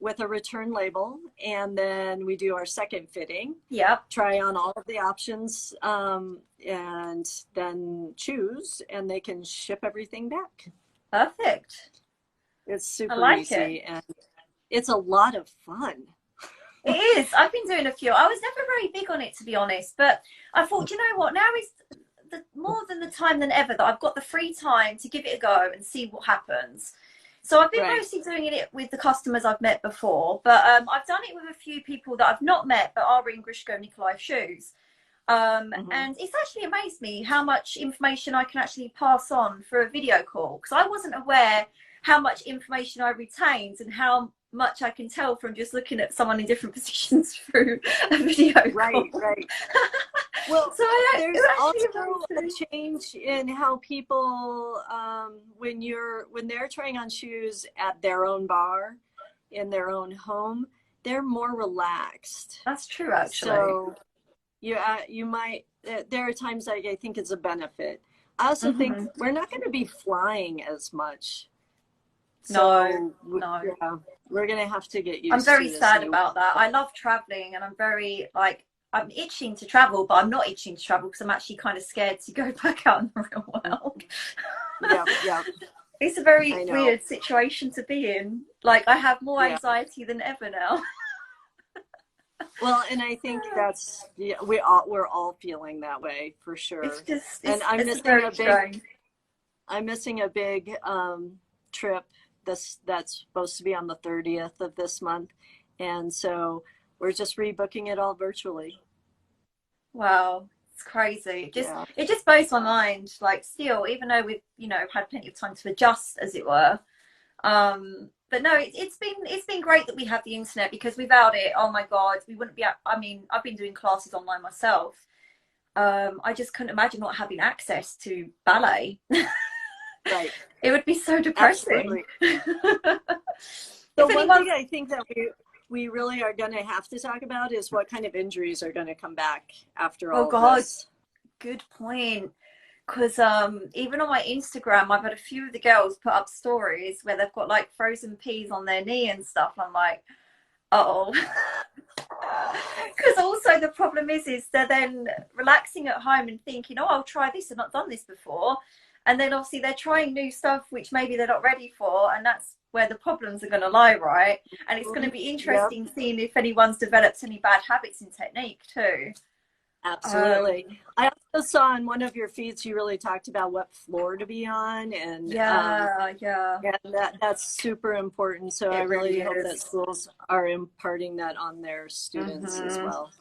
with a return label, and then we do our second fitting. Try on all of the options, and then choose, and they can ship everything back. Perfect. It's super easy, and it's a lot of fun. It is. I've been doing a few. I was never very big on it, to be honest, but I thought, you know what, now is more than the time than ever that I've got the free time to give it a go and see what happens. So I've been mostly doing it with the customers I've met before, but I've done it with a few people that I've not met but are in Grishko Nikolay shoes. And it's actually amazed me how much information I can actually pass on for a video call, because I wasn't aware how much information I retained and how much I can tell from just looking at someone in different positions through a video call. Right. Well, so there's also a change in how people, when they're trying on shoes at their own bar, in their own home, they're more relaxed. That's true, actually. So you might, there are times I think it's a benefit. I also think we're not going to be flying as much. No. Yeah, we're going to have to get used to I'm very sad about that. I love traveling, and I'm very, like, I'm itching to travel, but I'm not itching to travel because I'm actually kind of scared to go back out in the real world. Yeah. It's a very weird situation to be in. Like, I have more anxiety than ever now. Well, and I think that's, we're all feeling that way for sure. It's just, and I'm missing a big trip that's supposed to be on the 30th of this month, and so we're just rebooking it all virtually. Wow, it's crazy. It just blows my mind. Like, still, even though we've had plenty of time to adjust, as it were. But no, it's been great that we have the internet, because without it, oh my God, we wouldn't be. I mean, I've been doing classes online myself. I just couldn't imagine not having access to ballet. Right. It would be so depressing. So one thing I think that we really are going to have to talk about is what kind of injuries are going to come back after all of this. Good point. Because even on my Instagram, I've had a few of the girls put up stories where they've got like frozen peas on their knee and stuff. I'm like, uh-oh. Because also the problem is they're then relaxing at home and thinking, oh, I'll try this. I've not done this before. And then obviously they're trying new stuff, which maybe they're not ready for. And that's where the problems are going to lie, right? And it's going to be interesting seeing if anyone's developed any bad habits in technique too. Absolutely. I also saw on one of your feeds, you really talked about what floor to be on. And and that's super important. So I really hope that schools are imparting that on their students as well.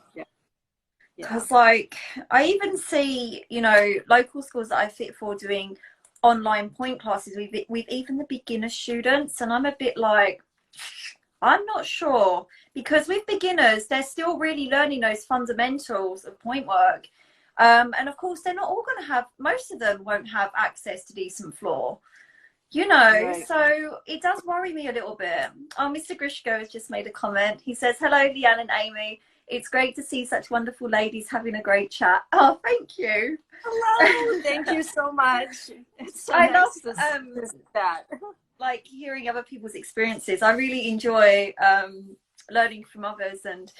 Because like I even see, local schools that I fit for doing online point classes with even the beginner students, and I'm a bit like, I'm not sure, because with beginners they're still really learning those fundamentals of point work, and of course they're not all going to have, most of them won't have access to decent floor, so it does worry me a little bit. Oh, Mr. Grishko has just made a comment. He says, hello Leanne and Amy, it's great to see such wonderful ladies having a great chat. Oh, thank you. Hello. Thank you so much. It's so I nice love to see that. Like hearing other people's experiences. I really enjoy learning from others and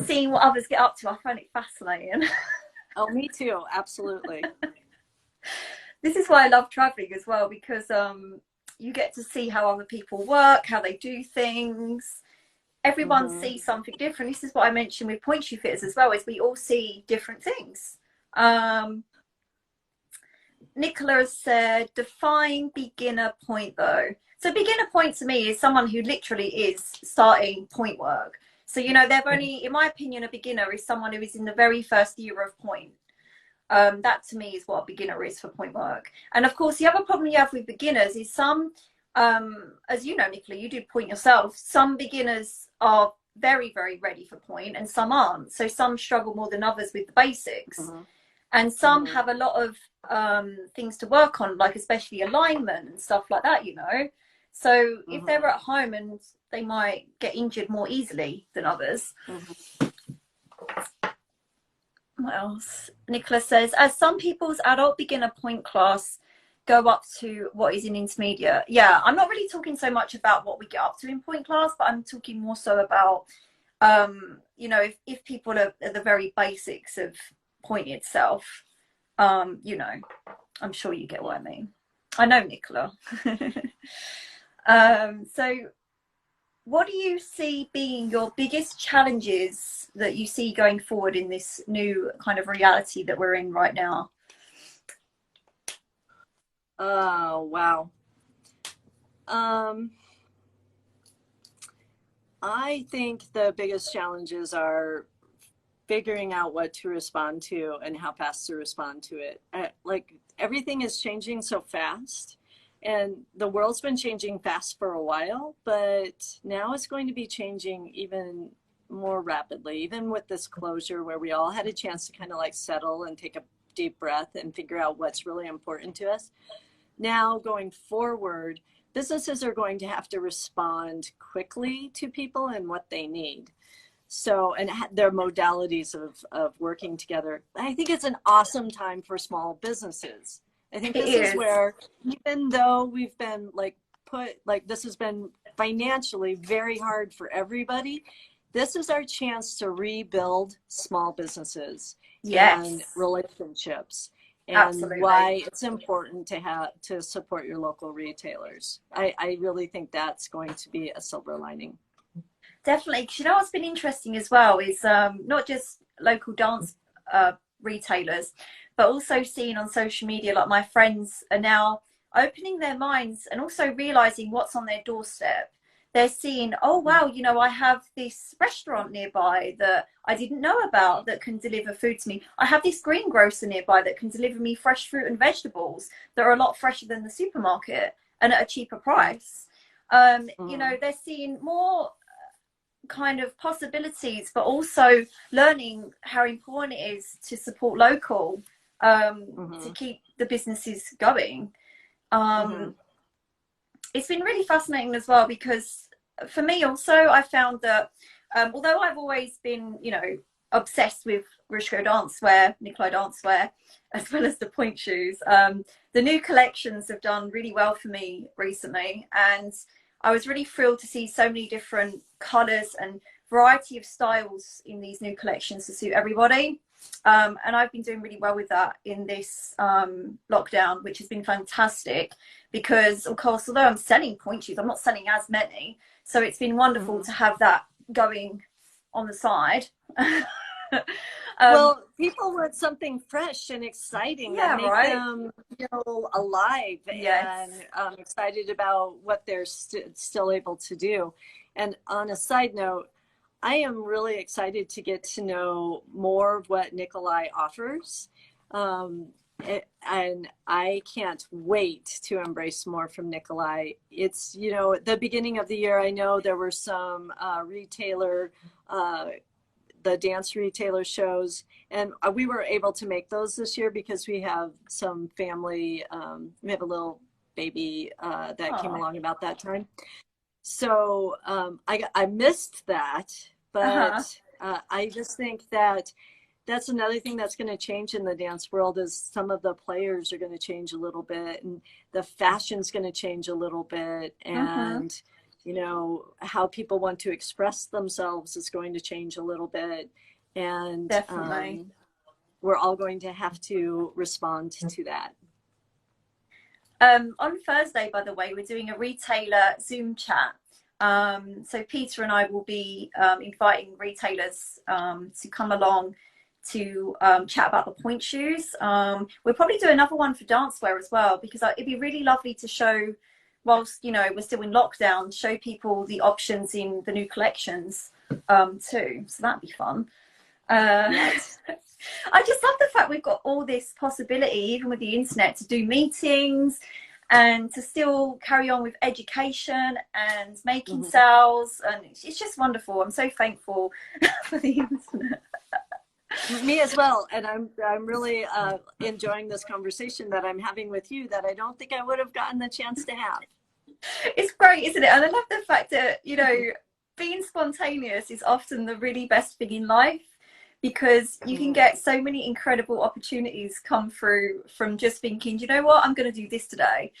seeing what others get up to. I find it fascinating. Oh, me too. Absolutely. This is why I love traveling as well, because you get to see how other people work, how they do things. Everyone sees something different. This is what I mentioned with point shoe fitters as well, is we all see different things. Nicola has said, define beginner point though. So beginner point to me is someone who literally is starting point work. So, you know, they've only, in my opinion, a beginner is someone who is in the very first year of pointe. That to me is what a beginner is for pointe work. And of course, the other problem you have with beginners is some, as you know, Nikolay, you do pointe yourself. Some beginners are very, very ready for pointe and some aren't. So some struggle more than others with the basics. Mm-hmm. And some have a lot of things to work on, like especially alignment and stuff like that, you know. So if they're at home, and they might get injured more easily than others. What else? Nicholas says, as some people's adult beginner pointe class go up to what is in intermediate. Yeah, I'm not really talking so much about what we get up to in pointe class, but I'm talking more so about, you know, if people are at the very basics of pointe itself, you know, I'm sure you get what I mean. I know, Nicola. So what do you see being your biggest challenges that you see going forward in this new kind of reality that we're in right now? Oh, wow. I think the biggest challenges are figuring out what to respond to and how fast to respond to it. Like, everything is changing so fast, and the world's been changing fast for a while, but now it's going to be changing even more rapidly, even with this closure where we all had a chance to kind of like settle and take a deep breath and figure out what's really important to us. Now going forward, businesses are going to have to respond quickly to people and what they need. So, and their modalities of working together. I think it's an awesome time for small businesses. I think this is where, even though we've been this has been financially very hard for everybody, this is our chance to rebuild small businesses and relationships. And absolutely, why it's important to support your local retailers. I really think that's going to be a silver lining. Definitely, because you know what's been interesting as well is not just local dance retailers, but also seeing on social media, like my friends are now opening their minds and also realizing what's on their doorstep. They're seeing, oh wow, you know, I have this restaurant nearby that I didn't know about that can deliver food to me. I have this greengrocer nearby that can deliver me fresh fruit and vegetables that are a lot fresher than the supermarket and at a cheaper price. You know, they're seeing more kind of possibilities, but also learning how important it is to support local, to keep the businesses going. It's been really fascinating as well, because for me also, I found that although I've always been, you know, obsessed with Grishko dancewear, Nikolay dancewear, as well as the pointe shoes, the new collections have done really well for me recently, and I was really thrilled to see so many different colors and variety of styles in these new collections to suit everybody. And I've been doing really well with that in this lockdown, which has been fantastic, because of course, although I'm selling pointe shoes, I'm not selling as many. So it's been wonderful to have that going on the side. Well, people want something fresh and exciting that makes them feel alive and excited about what they're still able to do. And on a side note, I am really excited to get to know more of what Nikolay offers. And I can't wait to embrace more from Nikolay. It's, you know, at the beginning of the year, I know there were some the dance retailer shows, and we were able to make those this year because we have some family, we have a little baby that came along about that time. So I missed that, but I just think that that's another thing that's going to change in the dance world, is some of the players are going to change a little bit, and the fashion's going to change a little bit, and you know, how people want to express themselves is going to change a little bit, and definitely we're all going to have to respond to that. On Thursday, by the way, we're doing a retailer Zoom chat. So Peter and I will be inviting retailers to come along to chat about the pointe shoes. We'll probably do another one for dancewear as well, because it'd be really lovely to show whilst, you know, we're still in lockdown, show people the options in the new collections too. So that'd be fun. Yes. I just love the fact we've got all this possibility, even with the internet, to do meetings and to still carry on with education and making sales. And it's just wonderful. I'm so thankful for the internet. Me as well. And I'm really enjoying this conversation that I'm having with you that I don't think I would have gotten the chance to have. It's great, isn't it? And I love the fact that, you know, being spontaneous is often the really best thing in life, because you can get so many incredible opportunities come through from just thinking, you know what, I'm going to do this today.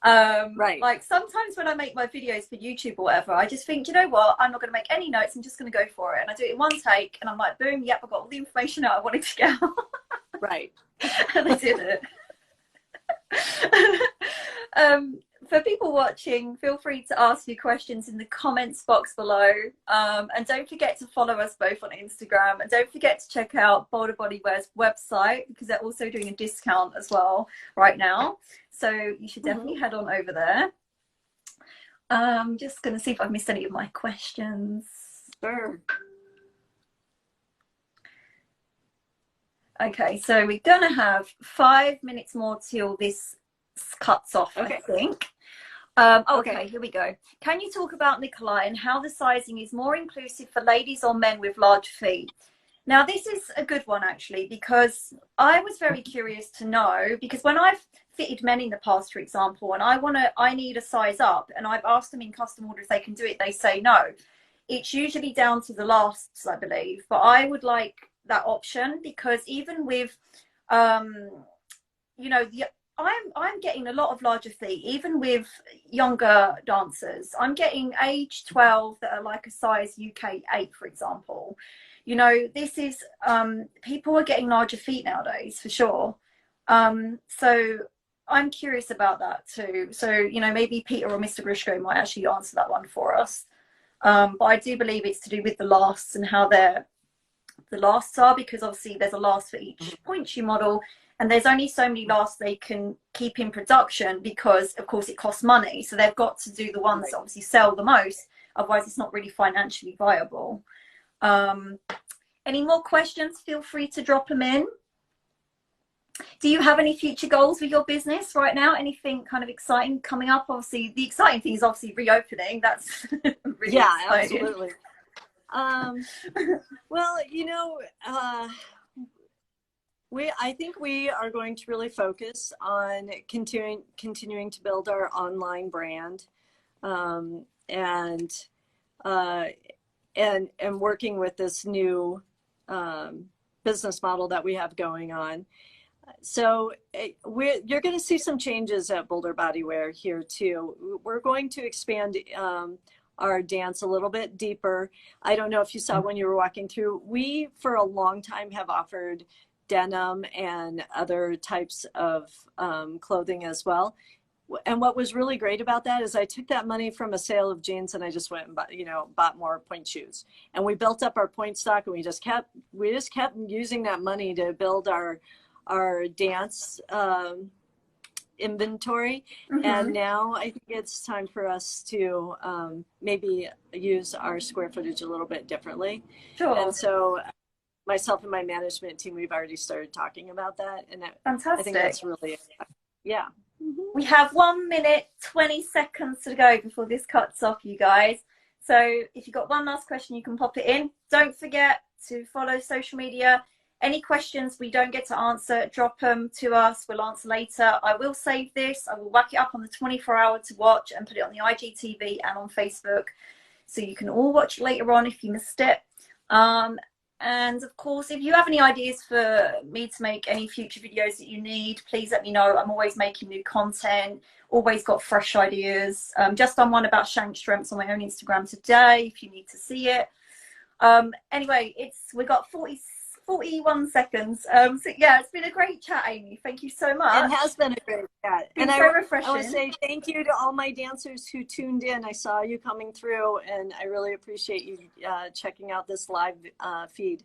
Right. Like sometimes when I make my videos for YouTube or whatever, I just think, you know what, I'm not going to make any notes, I'm just going to go for it. And I do it in one take and I'm like, boom, yep, I've got all the information out I wanted to get out. Right. And I did it. For people watching, feel free to ask your questions in the comments box below. And don't forget to follow us both on Instagram. And don't forget to check out Boulder Body Wear's website, because they're also doing a discount as well right now. So you should definitely head on over there. Just going to see if I've missed any of my questions. Sure. Okay, so we're going to have 5 minutes more till this cuts off, I think. Okay, here we go. Can you talk about Nikolay and how the sizing is more inclusive for ladies or men with large feet? Now, this is a good one, actually, because I was very curious to know, because when I've fitted men in the past, for example, and I need a size up, and I've asked them in custom order if they can do it, they say no. It's usually down to the lasts, I believe, but I would like that option, because even with, you know, I'm getting a lot of larger feet, even with younger dancers. I'm getting age 12 that are like a size UK 8, for example. You know, this is, people are getting larger feet nowadays, for sure. So I'm curious about that too. So, you know, maybe Peter or Mr. Grishko might actually answer that one for us. But I do believe it's to do with the lasts and how the lasts are, because obviously there's a last for each point shoe model. And there's only so many lasts they can keep in production, because, of course, it costs money. So they've got to do the ones that obviously sell the most. Otherwise, it's not really financially viable. Any more questions? Feel free to drop them in. Do you have any future goals with your business right now? Anything kind of exciting coming up? Obviously, the exciting thing is obviously reopening. That's really exciting. Absolutely. Well, you know, I think we are going to really focus on continuing to build our online brand, and working with this new business model that we have going on. So you're going to see some changes at Boulder Body Wear here too. We're going to expand our dance a little bit deeper. I don't know if you saw when you were walking through, we for a long time have offered denim and other types of clothing as well. And what was really great about that is I took that money from a sale of jeans and I just went and bought more point shoes. And we built up our point stock, and we just kept using that money to build our dance inventory. And now I think it's time for us to maybe use our square footage a little bit differently. Sure. And so myself and my management team, we've already started talking about that. And fantastic. I think that's really, yeah. We have 1 minute, 20 seconds to go before this cuts off, you guys. So if you've got one last question, you can pop it in. Don't forget to follow social media. Any questions we don't get to answer, drop them to us. We'll answer later. I will save this. I will whack it up on the 24-hour to watch and put it on the IGTV and on Facebook, so you can all watch it later on if you missed it. And of course, if you have any ideas for me to make any future videos that you need, please let me know. I'm always making new content, always got fresh ideas. Just done one about shank strengths on my own Instagram today, if you need to see it. Anyway, we got 41 seconds. So yeah, it's been a great chat, Amy. Thank you so much. It has been a great chat. And I refreshing. want to say thank you to all my dancers who tuned in. I saw you coming through, and I really appreciate you checking out this live feed.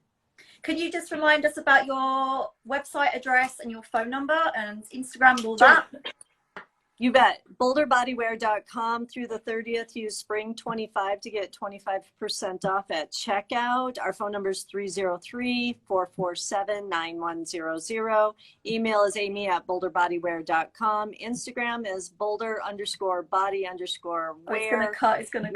Could you just remind us about your website address and your phone number and Instagram and all that? You bet. BoulderBodyWear.com through the 30th. Use Spring25 to get 25% off at checkout. Our phone number is 303-447-9100. Email is amy@BoulderBodyWear.com. Instagram is Boulder_body_wear. It's gonna cut. It's gonna cut.